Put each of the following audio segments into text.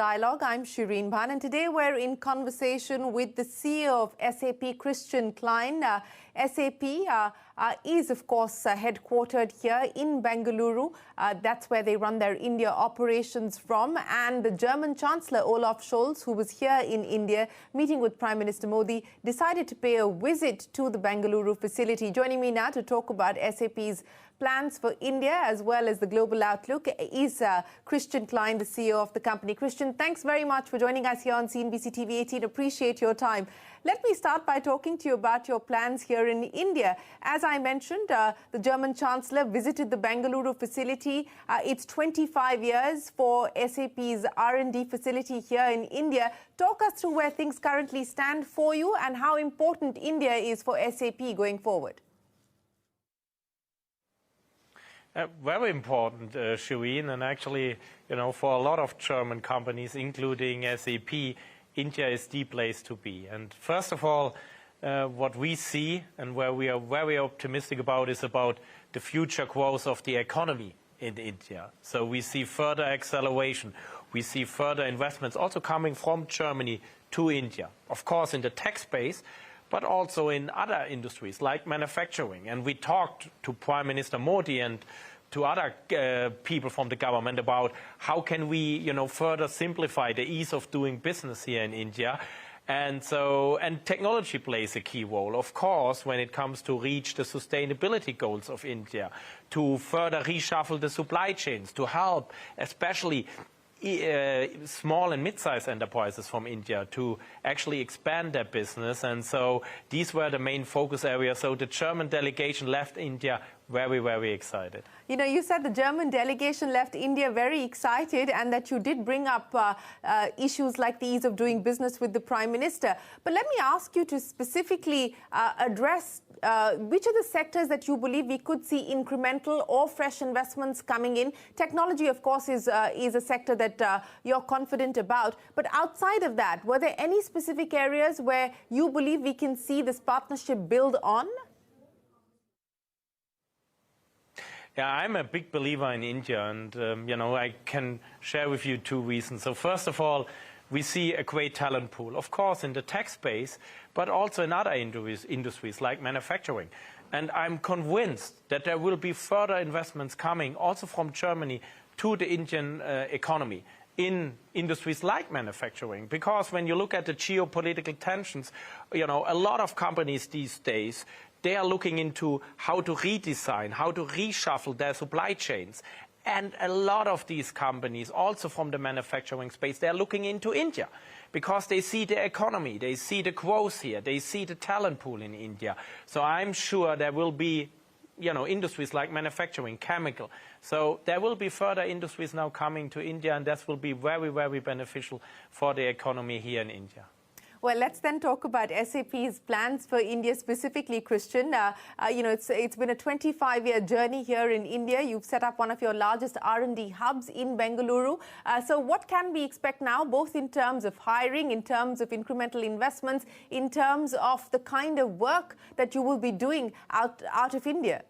Dialogue. I'm Shireen Bhan, and today we're in conversation with the CEO of SAP, Klein. SAP is, of course, headquartered here in Bengaluru. That's where they run their India operations from. And the German Chancellor, Olaf Scholz, who was here in India meeting with Prime Minister Modi, decided to pay a visit to the Bengaluru facility. Joining me now to talk about SAP's plans for India as well as the global outlook is Klein, the CEO of the company. Christian, thanks very much for joining us here on CNBC-TV18. Appreciate your time. Let me start by talking to you about your plans here in India. As I mentioned, the German Chancellor visited the Bengaluru facility. It's 25 years for SAP's R&D facility here in India. Talk us through where things currently stand for you and how important India is for SAP going forward. Very important, Shireen, and actually, for a lot of German companies, including SAP, India is the place to be. And first of all, what we see and where we are very optimistic about is about the future growth of the economy in India. So we see further acceleration. We see further investments also coming from Germany to India. Of course, in the tech space, but also in other industries like manufacturing. And we talked to Prime Minister Modi and to other people from the government about how can we, further simplify the ease of doing business here in India. And technology plays a key role, of course, when it comes to reach the sustainability goals of India, to further reshuffle the supply chains, to help especially small and mid-sized enterprises from India to actually expand their business. And so these were the main focus areas. So the German delegation left India very excited. You said the German delegation left India very excited and that you did bring up issues like the ease of doing business with the Prime Minister. But let me ask you to specifically address which are the sectors that you believe we could see incremental or fresh investments coming in? Technology, of course, is a sector that you're confident about. But outside of that, were there any specific areas where you believe we can see this partnership build on? Yeah, I'm a big believer in India, and I can share with you two reasons. So first of all, we see a great talent pool, of course, in the tech space, but also in other industries like manufacturing. And I'm convinced that there will be further investments coming also from Germany to the Indian economy in industries like manufacturing. Because when you look at the geopolitical tensions, a lot of companies these days, they are looking into how to redesign, how to reshuffle their supply chains. And a lot of these companies, also from the manufacturing space, they're looking into India because they see the economy, they see the growth here, they see the talent pool in India. So I'm sure there will be, industries like manufacturing, chemical. So there will be further industries now coming to India, and that will be very beneficial for the economy here in India. Well, let's then talk about SAP's plans for India specifically, Christian. It's been a 25-year journey here in India. You've set up one of your largest R&D hubs in Bengaluru. So what can we expect now, both in terms of hiring, in terms of incremental investments, in terms of the kind of work that you will be doing out of India?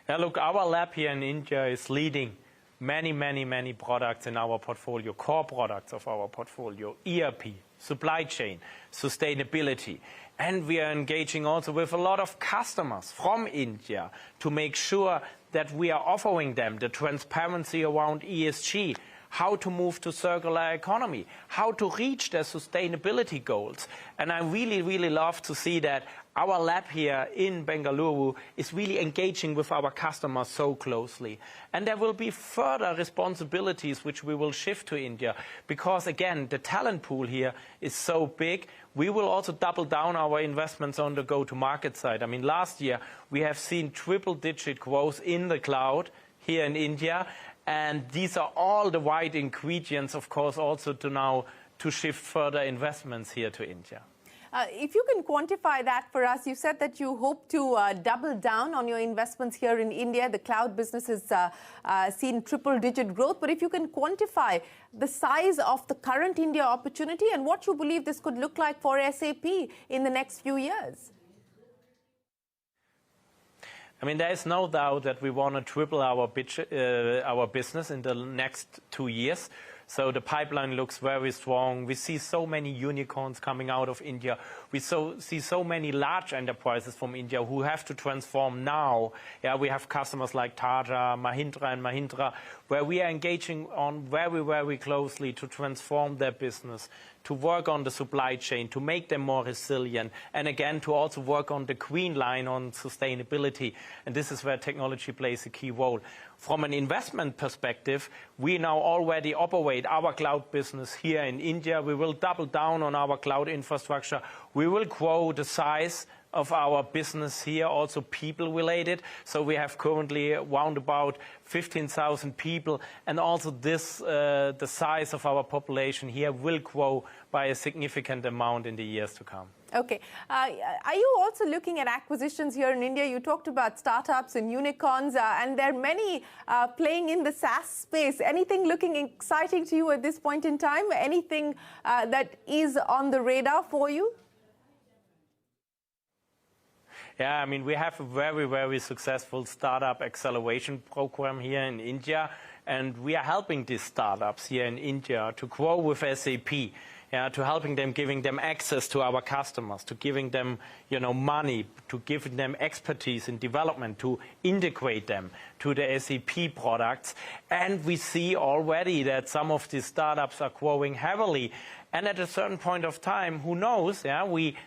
Now, look, our lab here in India is leading many products in our portfolio, core products of our portfolio, ERP, supply chain, sustainability. And we are engaging also with a lot of customers from India to make sure that we are offering them the transparency around ESG, how to move to circular economy, how to reach their sustainability goals. And I really love to see that our lab here in Bengaluru is really engaging with our customers so closely. And there will be further responsibilities which we will shift to India because, again, the talent pool here is so big. We will also double down our investments on the go-to-market side. I mean, last year we have seen triple-digit growth in the cloud here in India. And these are all the right ingredients, of course, also to shift further investments here to India. If you can quantify that for us, you said that you hope to double down on your investments here in India. The cloud business has seen triple-digit growth. But if you can quantify the size of the current India opportunity and what you believe this could look like for SAP in the next few years. I mean, there is no doubt that we want to triple our business in the next 2 years. So the pipeline looks very strong. We see so many unicorns coming out of India. We see so many large enterprises from India who have to transform now. Yeah, we have customers like Tata, Mahindra and Mahindra, where we are engaging on very, very closely to transform their business, to work on the supply chain, to make them more resilient, and again, to also work on the green line on sustainability. And this is where technology plays a key role. From an investment perspective, we now already operate our cloud business here in India. We will double down on our cloud infrastructure. We will grow the size of our business here, also people related. So we have currently around about 15,000 people, and also this, the size of our population here will grow by a significant amount in the years to come. Okay. Are you also looking at acquisitions here in India? You talked about startups and unicorns, and there are many playing in the SaaS space. Anything looking exciting to you at this point in time? Anything that is on the radar for you? Yeah, I mean, we have a very, very successful startup acceleration program here in India, and we are helping these startups here in India to grow with SAP. Yeah, to helping them, giving them access to our customers, to giving them, money, to giving them expertise in development, to integrate them to the SAP products. And we see already that some of these startups are growing heavily. And at a certain point of time, who knows? Yeah,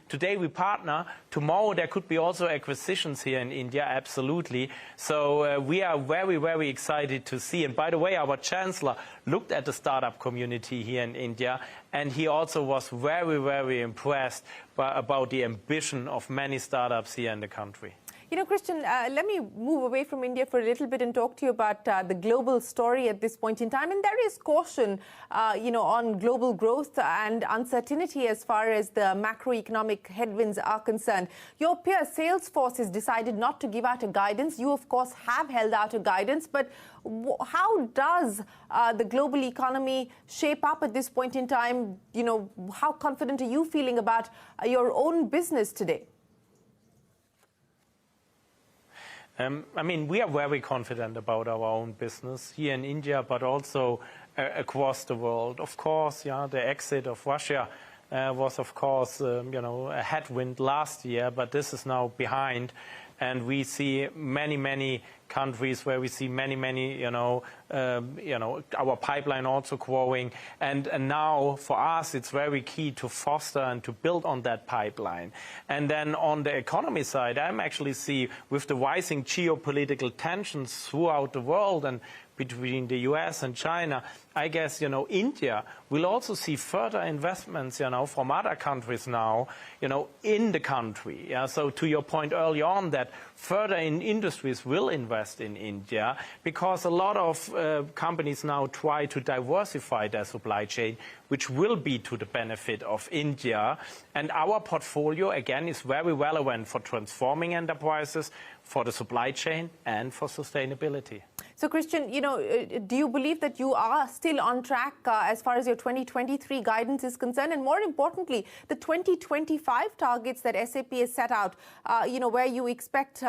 today we partner. Tomorrow there could be also acquisitions here in India, absolutely. So we are very, very excited to see. And by the way, our chancellor looked at the startup community here in India, and he also was very, very impressed about the ambition of many startups here in the country. You know, Christian, let me move away from India for a little bit and talk to you about the global story at this point in time. And there is caution, on global growth and uncertainty as far as the macroeconomic headwinds are concerned. Your peer Salesforce has decided not to give out a guidance. You, of course, have held out a guidance. But how does the global economy shape up at this point in time? How confident are you feeling about your own business today? I mean, we are very confident about our own business here in India, but also across the world. Of course, the exit of Russia was, of course, a headwind last year, but this is now behind. And we see many, many countries where we see many, our pipeline also growing. And now for us, it's very key to foster and to build on that pipeline. And then on the economy side, I'm actually see with the rising geopolitical tensions throughout the world and between the US and China, I guess, India will also see further investments, from other countries now, in the country. Yeah? So to your point early on that further industries will invest in India because a lot of companies now try to diversify their supply chain, which will be to the benefit of India. And our portfolio, again, is very relevant for transforming enterprises, for the supply chain, and for sustainability. So, Christian, do you believe that you are still on track as far as your 2023 guidance is concerned? And more importantly, the 2025 targets that SAP has set out, where you expect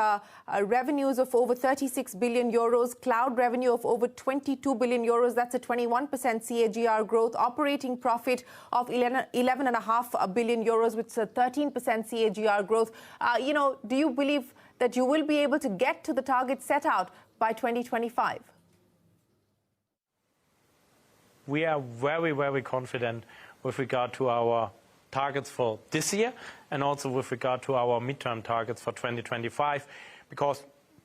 revenues of over 36 billion euros, cloud revenue of over 22 billion euros, that's a 21% CAGR growth, operating profit of 11.5 billion euros, which is a 13% CAGR growth. Do you believe that you will be able to get to the target set out by 2025? We are very, very confident with regard to our targets for this year and also with regard to our midterm targets for 2025, because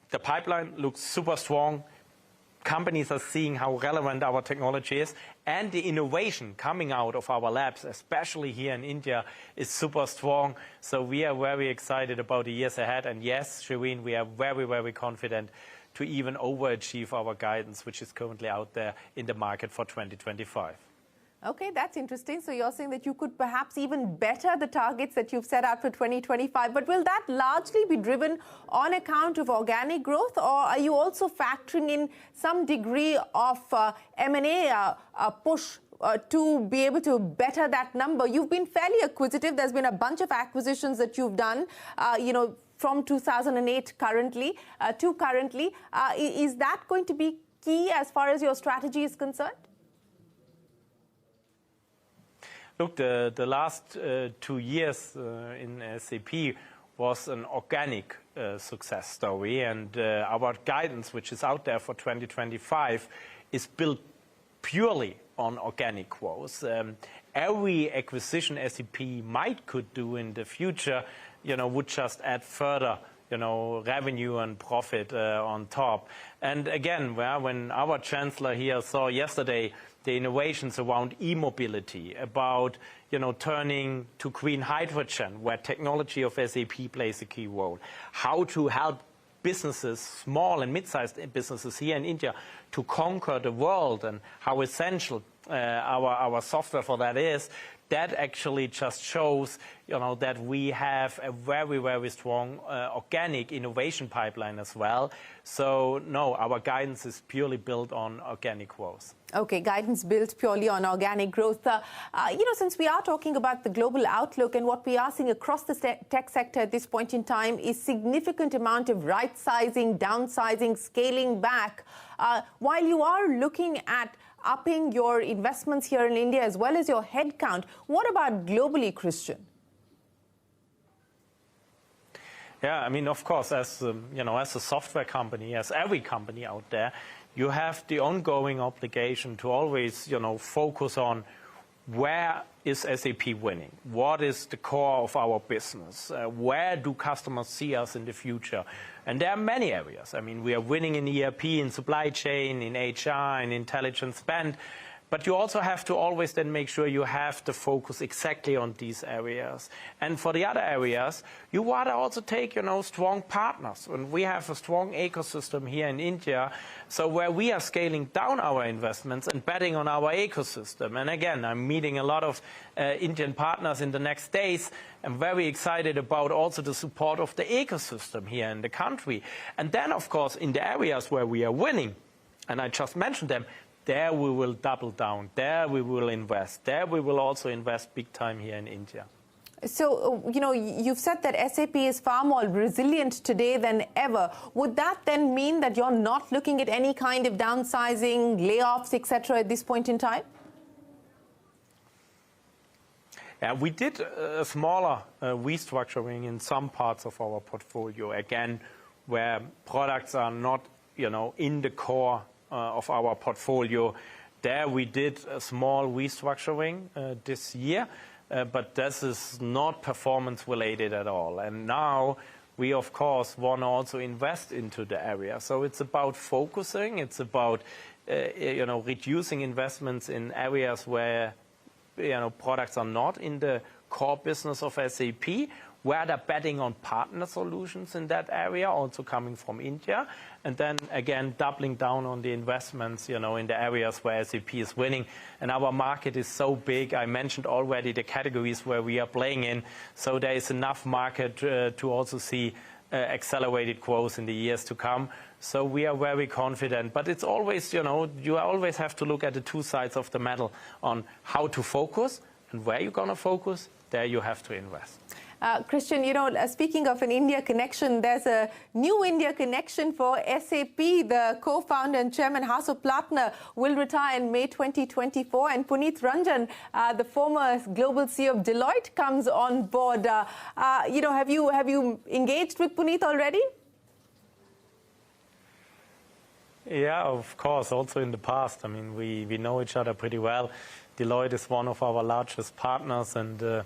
the pipeline looks super strong. Companies are seeing how relevant our technology is, and the innovation coming out of our labs, especially here in India, is super strong. So we are very excited about the years ahead. And yes, Shireen, we are very, very confident to even overachieve our guidance, which is currently out there in the market for 2025. Okay, that's interesting. So you're saying that you could perhaps even better the targets that you've set out for 2025. But will that largely be driven on account of organic growth, or are you also factoring in some degree of M&A push to be able to better that number? You've been fairly acquisitive. There's been a bunch of acquisitions that you've done, from 2008 currently to currently. Is that going to be key as far as your strategy is concerned? Look, the last 2 years in SAP was an organic success story, and our guidance, which is out there for 2025, is built purely on organic growth. Every acquisition SAP could do in the future, would just add further, revenue and profit on top. And again, when our chancellor here saw yesterday the innovations around e-mobility, about turning to green hydrogen, where technology of SAP plays a key role, how to help businesses, small and mid-sized businesses here in India, to conquer the world, and how essential our software for that is. That actually just shows, that we have a very, very strong organic innovation pipeline as well. So, no, our guidance is purely built on organic growth. Okay, guidance built purely on organic growth. Since we are talking about the global outlook, and what we are seeing across the tech sector at this point in time is significant amount of right-sizing, downsizing, scaling back. While you are looking at upping your investments here in India as well as your headcount, what about globally, Christian? Yeah, I mean, of course, as as a software company, as every company out there, you have the ongoing obligation to always, focus on where is SAP winning? What is the core of our business? Where do customers see us in the future? And there are many areas. I mean, we are winning in ERP, in supply chain, in HR, in intelligent spend. But you also have to always then make sure you have the focus exactly on these areas. And for the other areas, you want to also take, strong partners. And we have a strong ecosystem here in India, so where we are scaling down our investments and betting on our ecosystem. And again, I'm meeting a lot of Indian partners in the next days. I'm very excited about also the support of the ecosystem here in the country. And then, of course, in the areas where we are winning, and I just mentioned them, there we will double down. There we will invest. There we will also invest big time here in India. So, you've said that SAP is far more resilient today than ever. Would that then mean that you're not looking at any kind of downsizing, layoffs, etc. at this point in time? Yeah, we did a smaller restructuring in some parts of our portfolio, again, where products are not, in the core of our portfolio. There we did a small restructuring this year, but this is not performance related at all. And now we, of course, want to also invest into the area. So it's about focusing. It's about, reducing investments in areas where, products are not in the core business of SAP, where they're betting on partner solutions in that area, also coming from India. And then, again, doubling down on the investments, in the areas where SAP is winning. And our market is so big. I mentioned already the categories where we are playing in. So there is enough market to also see accelerated growth in the years to come. So we are very confident. But it's always, you always have to look at the two sides of the medal on how to focus and where you're going to focus. There you have to invest. Christian, speaking of an India connection, there's a new India connection for SAP. The co-founder and chairman, Hasso Plattner, will retire in May 2024. And Puneet Ranjan, the former global CEO of Deloitte, comes on board. Have you engaged with Puneet already? Yeah, of course. Also in the past. I mean, we know each other pretty well. Deloitte is one of our largest partners, and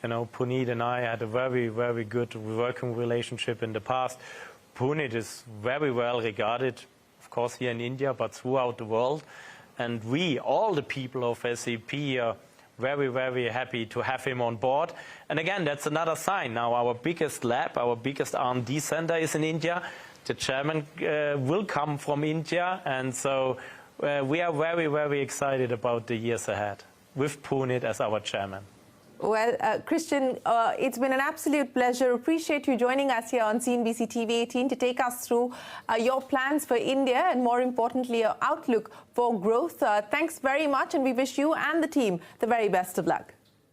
Puneet and I had a very, very good working relationship in the past. Puneet is very well regarded, of course, here in India, but throughout the world. And we, all the people of SAP, are very, very happy to have him on board. And again, that's another sign. Now, our biggest lab, our biggest R&D center is in India. The chairman will come from India. And so we are very, very excited about the years ahead with Puneet as our chairman. Well, Christian, it's been an absolute pleasure. Appreciate you joining us here on CNBC-TV18 to take us through your plans for India and, more importantly, your outlook for growth. Thanks very much, and we wish you and the team the very best of luck.